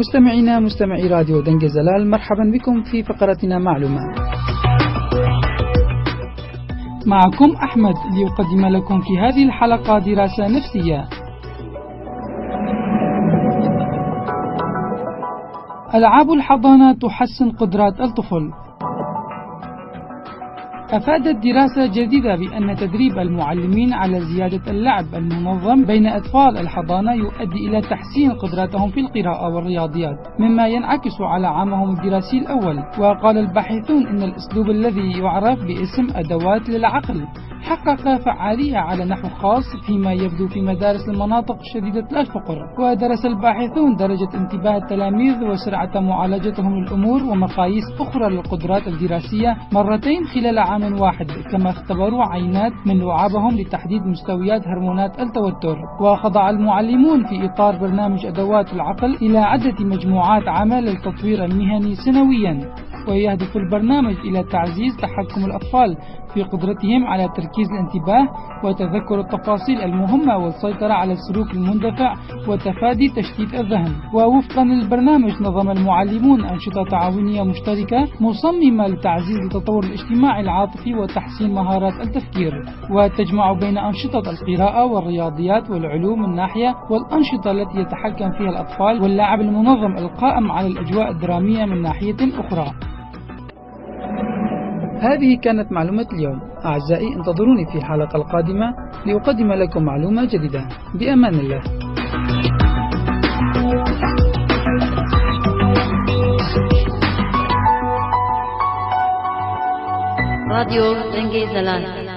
مستمعينا مستمعي راديو دنجة زلال، مرحبا بكم في فقرتنا معلومة. معكم أحمد ليقدم لكم في هذه الحلقة دراسة نفسية. ألعاب الحضانة تحسن قدرات الطفل. أفادت دراسة جديدة بأن تدريب المعلمين على زيادة اللعب المنظم بين أطفال الحضانة يؤدي إلى تحسين قدراتهم في القراءة والرياضيات، مما ينعكس على عامهم الدراسي الأول. وقال الباحثون إن الأسلوب الذي يعرف باسم أدوات للعقل حقق فعالية على نحو خاص فيما يبدو في مدارس المناطق شديدة الفقر. ودرس الباحثون درجة انتباه التلاميذ وسرعة معالجتهم للأمور ومقاييس أخرى للقدرات الدراسية مرتين خلال عام واحد، كما اختبروا عينات من لعابهم لتحديد مستويات هرمونات التوتر. وخضع المعلمون في إطار برنامج أدوات العقل إلى عدة مجموعات عمل للتطوير المهني سنويا، ويهدف البرنامج إلى تعزيز تحكم الأطفال في قدرتهم على تركيز الانتباه وتذكر التفاصيل المهمة والسيطرة على السلوك المندفع وتفادي تشتيت الذهن. ووفقا للبرنامج نظم المعلمون أنشطة تعاونية مشتركة مصممة لتعزيز التطور الاجتماعي العاطفي وتحسين مهارات التفكير، وتجمع بين أنشطة القراءة والرياضيات والعلوم من ناحية، والأنشطة التي يتحكم فيها الأطفال واللعب المنظم القائم على الأجواء الدرامية من ناحية أخرى. هذه كانت معلومة اليوم. أعزائي، انتظروني في الحلقة القادمة لأقدم لكم معلومة جديدة. بأمان الله. راديو دنجة زلال.